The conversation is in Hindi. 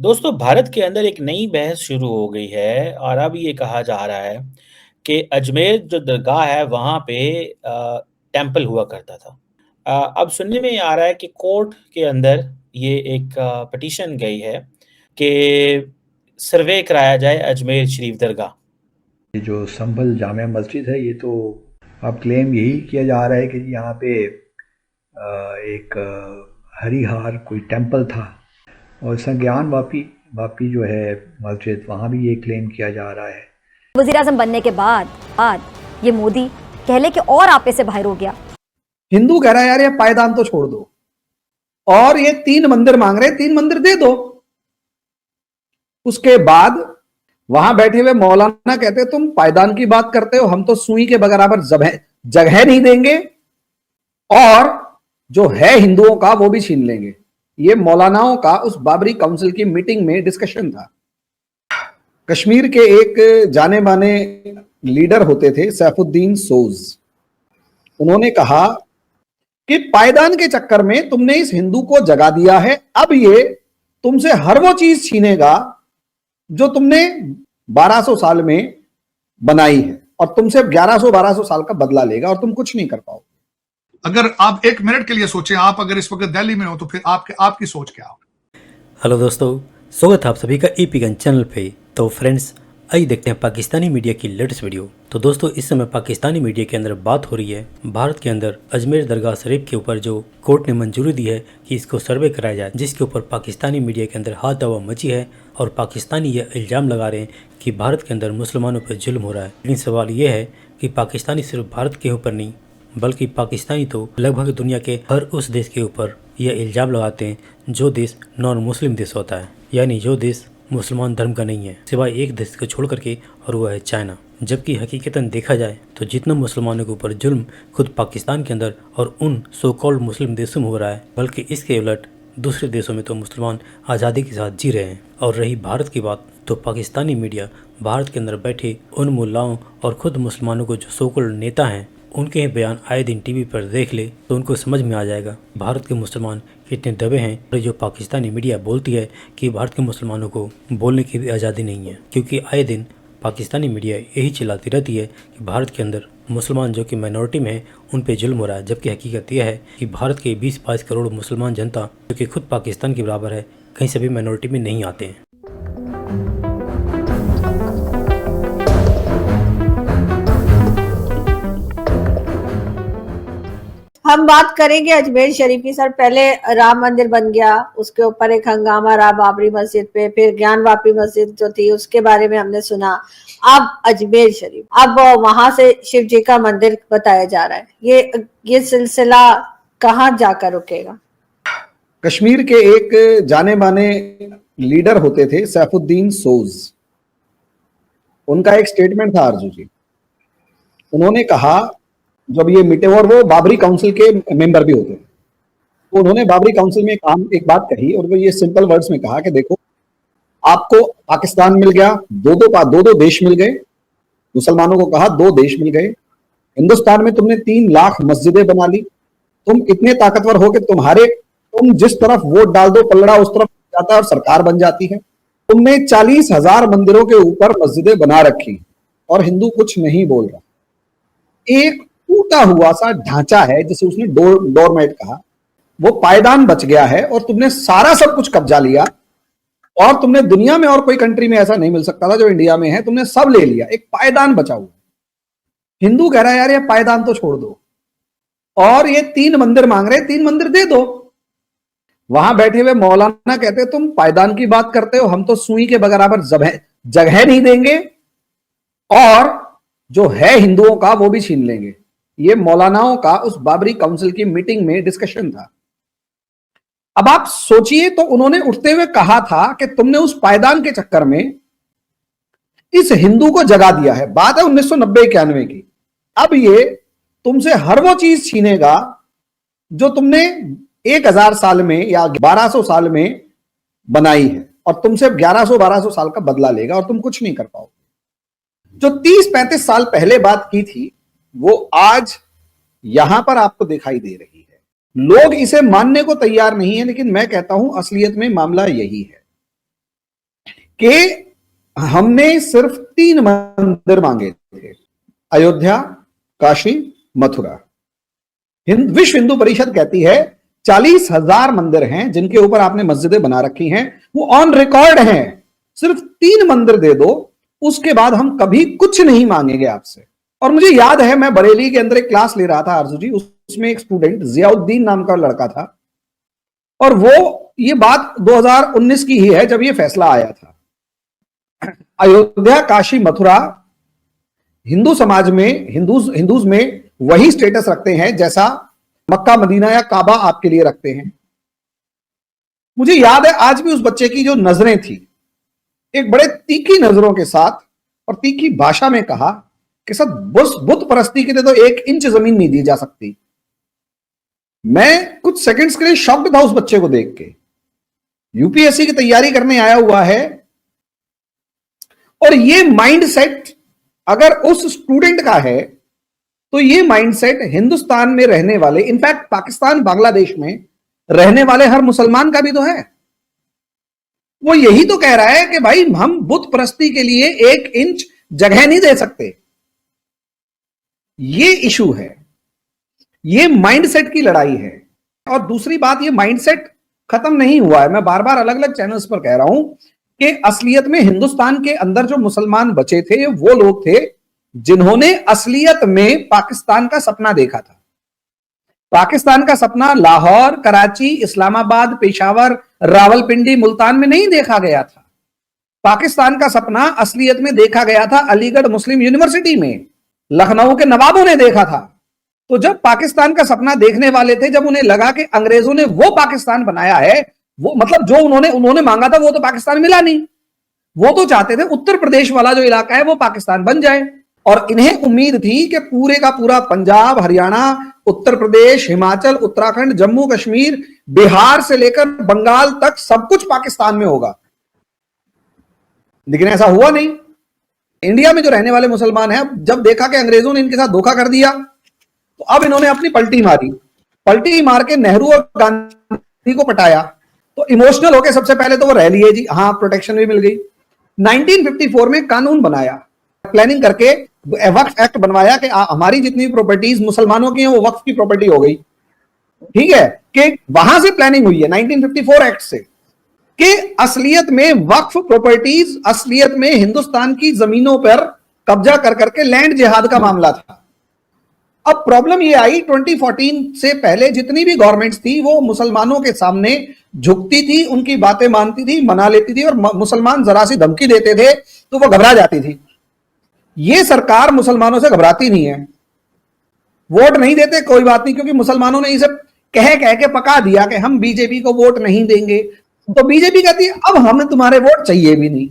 दोस्तों, भारत के अंदर एक नई बहस शुरू हो गई है और अब ये कहा जा रहा है कि अजमेर जो दरगाह है वहाँ पे टेम्पल हुआ करता था। अब सुनने में ये आ रहा है कि कोर्ट के अंदर ये एक पिटीशन गई है कि सर्वे कराया जाए अजमेर शरीफ दरगाह। ये जो संभल जामे मस्जिद है ये तो अब क्लेम यही किया जा रहा है कि यहाँ पे एक हरिहार कोई टेम्पल था और संज्ञान वापी वापी जो है मस्जिद वहाँ भी ये क्लेम किया जा रहा है। वज़ीर-आज़म बनने के बाद ये मोदी कह ले कि और आपे से बाहर हो गया। हिंदू कह रहा है यार ये पायदान तो छोड़ दो और ये 3 मंदिर मांग रहे, 3 मंदिर दे दो। उसके बाद वहां बैठे हुए मौलाना कहते तुम पायदान की बात करते हो, हम तो सुई के बराबर जगह नहीं देंगे और जो है हिंदुओं का वो भी छीन लेंगे। ये मौलानाओं का उस बाबरी काउंसिल की मीटिंग में डिस्कशन था। कश्मीर के एक जाने माने लीडर होते थे सैफुद्दीन सोज। उन्होंने कहा कि पायदान के चक्कर में तुमने इस हिंदू को जगा दिया है, अब ये तुमसे हर वो चीज छीनेगा जो तुमने 1200 साल में बनाई है और तुमसे 1100-1200 साल का बदला लेगा और तुम कुछ नहीं कर पाओगे। अगर आप एक मिनट के लिए सोचें, आप अगर इस वक्त दिल्ली में हो तो फिर आपकी सोच क्या हो? हेलो दोस्तों, स्वागत है आप सभी का एपी गन चैनल पे। तो फ्रेंड्स, आइए देखते हैं पाकिस्तानी मीडिया की लेटेस्ट वीडियो। तो दोस्तों, इस समय पाकिस्तानी मीडिया के अंदर बात हो रही है भारत के अंदर अजमेर दरगाह शरीफ के ऊपर जो कोर्ट ने मंजूरी दी है कि इसको सर्वे कराया जाए, जिसके ऊपर पाकिस्तानी मीडिया के अंदर हाथ हवा मची है और पाकिस्तानी यह इल्ज़ाम लगा रहे हैं कि भारत के अंदर मुसलमानों पर जुल्म हो रहा है। लेकिन सवाल ये है कि पाकिस्तानी सिर्फ भारत के ऊपर नहीं बल्कि पाकिस्तानी तो लगभग दुनिया के हर उस देश के ऊपर यह इल्ज़ाम लगाते हैं जो देश नॉन मुस्लिम देश होता है, यानी जो देश मुसलमान धर्म का नहीं है सिवाय एक देश को छोड़ करके, और वो है चाइना। जबकि हकीकतन देखा जाए तो जितना मुसलमानों के ऊपर जुल्म खुद पाकिस्तान के अंदर और उन सो कॉल्ड मुस्लिम देशों में हो रहा है, बल्कि इसके उलट दूसरे देशों में तो मुसलमान आज़ादी के साथ जी रहे हैं। और रही भारत की बात, तो पाकिस्तानी मीडिया भारत के अंदर बैठे उन मुल्लाओं और खुद मुसलमानों को जो सो कॉल्ड नेता हैं उनके ही बयान आए दिन टीवी पर देख ले तो उनको समझ में आ जाएगा भारत के मुसलमान कितने दबे हैं। और जो पाकिस्तानी मीडिया बोलती है कि भारत के मुसलमानों को बोलने की भी आज़ादी नहीं है, क्योंकि आए दिन पाकिस्तानी मीडिया यही चिल्लाती रहती है कि भारत के अंदर मुसलमान जो कि माइनॉरिटी में हैं उन पे जुल्म हो रहा है। जबकि हकीकत यह है कि भारत के 20-22 करोड़ मुसलमान जनता जो कि खुद पाकिस्तान के बराबर है कहीं से भी माइनॉरिटी में नहीं आते हैं। हम बात करेंगे अजमेर शरीफ की। सर, पहले राम मंदिर बन गया, उसके ऊपर एक हंगामा रहा बाबरी मस्जिद पे, फिर ज्ञान वापी मस्जिद जो थी उसके बारे में हमने सुना। अब अजमेर शरीफ, अब वहां से शिव जी का मंदिर बताया जा रहा है। ये सिलसिला कहाँ जाकर रुकेगा? कश्मीर के एक जाने माने लीडर होते थे सैफुद्दीन सोज। उनका एक स्टेटमेंट था आरजू जी। उन्होंने कहा, जब ये मिटे और वो बाबरी काउंसिल के मेंबर भी होते थे, तो उन्होंने बाबरी काउंसिल में एक बात कही और वो ये सिंपल वर्ड्स में कहा कि देखो, आपको पाकिस्तान मिल गया, दो देश मिल गए। मुसलमानों को कहा 2 देश मिल गए। हिंदुस्तान में तुमने 3 लाख मस्जिदें बना ली। तुम इतने ताकतवर हो कि तुम जिस तरफ वोट डाल दो पलड़ा उस तरफ जाता है और सरकार बन जाती है। तुमने 40,000 मंदिरों के ऊपर मस्जिदें बना रखी और हिंदू कुछ नहीं बोल रहा। एक टूटा हुआ सा ढांचा है जिसे उसने डोरमेट कहा, वो पायदान बच गया है और तुमने सारा सब कुछ कब्जा लिया। और तुमने दुनिया में और कोई कंट्री में ऐसा नहीं मिल सकता था जो इंडिया में है, तुमने सब ले लिया, एक पायदान बचा हुआ। हिंदू कह रहा है यार ये पायदान तो छोड़ दो और ये 3 मंदिर मांग रहे, 3 मंदिर दे दो। वहां बैठे हुए मौलाना कहते तुम पायदान की बात करते हो, हम तो सुई के बराबर जगह नहीं देंगे और जो है हिंदुओं का वो भी छीन लेंगे। ये मौलानाओं का उस बाबरी काउंसिल की मीटिंग में डिस्कशन था। अब आप सोचिए, तो उन्होंने उठते हुए कहा था कि तुमने उस पायदान के चक्कर में इस हिंदू को जगा दिया है। बात है 1990-91 की। अब ये तुमसे हर वो चीज छीनेगा जो तुमने 1000 साल में या 1200 साल में बनाई है और तुमसे 1100-1200 साल का बदला लेगा और तुम कुछ नहीं कर पाओगे। जो 30-35 साल पहले बात की थी वो आज यहां पर आपको दिखाई दे रही है। लोग इसे मानने को तैयार नहीं है, लेकिन मैं कहता हूं असलियत में मामला यही है। कि हमने सिर्फ 3 मंदिर मांगे थे, अयोध्या, काशी, मथुरा। विश्व हिंदू परिषद कहती है 40,000 मंदिर हैं जिनके ऊपर आपने मस्जिदें बना रखी हैं, वो ऑन रिकॉर्ड हैं, सिर्फ 3 मंदिर दे दो, उसके बाद हम कभी कुछ नहीं मांगेंगे आपसे। और मुझे याद है, मैं बरेली के अंदर एक क्लास ले रहा था आरजू जी, उसमें एक स्टूडेंट जियाउद्दीन नाम का लड़का था, और वो, ये बात 2019 की ही है जब ये फैसला आया था। अयोध्या, काशी, मथुरा हिंदू समाज में, हिंदूज में वही स्टेटस रखते हैं जैसा मक्का, मदीना या काबा आपके लिए रखते हैं। मुझे याद है आज भी उस बच्चे की जो नजरें थी, एक बड़े तीखी नजरों के साथ और तीखी भाषा में कहा कि सर बुत परस्ती के लिए तो 1 इंच जमीन नहीं दी जा सकती। मैं कुछ सेकंड्स के लिए शॉक्ड था उस बच्चे को देख के। यूपीएससी की तैयारी करने आया हुआ है, और ये माइंडसेट अगर उस स्टूडेंट का है तो ये माइंडसेट हिंदुस्तान में रहने वाले, इनफैक्ट पाकिस्तान, बांग्लादेश में रहने वाले हर मुसलमान का भी तो है। वो यही तो कह रहा है कि भाई हम बुत परस्ती के लिए 1 इंच जगह नहीं दे सकते। ये इशू है, ये माइंडसेट की लड़ाई है। और दूसरी बात, ये माइंडसेट खत्म नहीं हुआ है। मैं बार बार अलग अलग चैनल्स पर कह रहा हूं कि असलियत में हिंदुस्तान के अंदर जो मुसलमान बचे थे वो लोग थे जिन्होंने असलियत में पाकिस्तान का सपना देखा था। पाकिस्तान का सपना लाहौर, कराची, इस्लामाबाद, पेशावर, रावलपिंडी, मुल्तान में नहीं देखा गया था। पाकिस्तान का सपना असलियत में देखा गया था अलीगढ़ मुस्लिम यूनिवर्सिटी में, लखनऊ के नवाबों ने देखा था। तो जब पाकिस्तान का सपना देखने वाले थे, जब उन्हें लगा कि अंग्रेजों ने वो पाकिस्तान बनाया है, वो मतलब जो उन्होंने मांगा था वो तो पाकिस्तान मिला नहीं। वो तो चाहते थे उत्तर प्रदेश वाला जो इलाका है वो पाकिस्तान बन जाए, और इन्हें उम्मीद थी कि पूरे का पूरा पंजाब, हरियाणा, उत्तर प्रदेश, हिमाचल, उत्तराखंड, जम्मू कश्मीर, बिहार से लेकर बंगाल तक सब कुछ पाकिस्तान में होगा। लेकिन ऐसा हुआ नहीं। इंडिया में जो रहने वाले मुसलमान हैं, जब देखा कि अंग्रेजों ने इनके साथ धोखा कर दिया, तो अब इन्होंने अपनी पलटी मारी। पलटी मार के नेहरू और गांधी को पटाया, तो इमोशनल होके सबसे पहले तो वो रह लिए जी, हाँ प्रोटेक्शन भी मिल गई। 1954 में कानून बनाया, प्लानिंग करके वक्फ एक्ट बनवाया कि हमारी जितनी प्रॉपर्टीज मुसलमानों की हैं वो वक्फ की प्रॉपर्टी हो गई। ठीक है, कि वहां से प्लानिंग हुई है 1954 एक्ट से, कि असलियत में वक्फ प्रॉपर्टीज, असलियत में हिंदुस्तान की जमीनों पर कब्जा कर करके लैंड जिहाद का मामला था। अब प्रॉब्लम ये आई 2014 से पहले जितनी भी गवर्नमेंट्स थी वो मुसलमानों के सामने झुकती थी, उनकी बातें मानती थी, मना लेती थी, और मुसलमान जरा सी धमकी देते थे तो वो घबरा जाती थी। ये सरकार मुसलमानों से घबराती नहीं है। वोट नहीं देते कोई बात नहीं, क्योंकि मुसलमानों ने इसे कह के पका दिया कि हम बीजेपी को वोट नहीं देंगे, तो बीजेपी कहती है अब हमें तुम्हारे वोट चाहिए भी नहीं।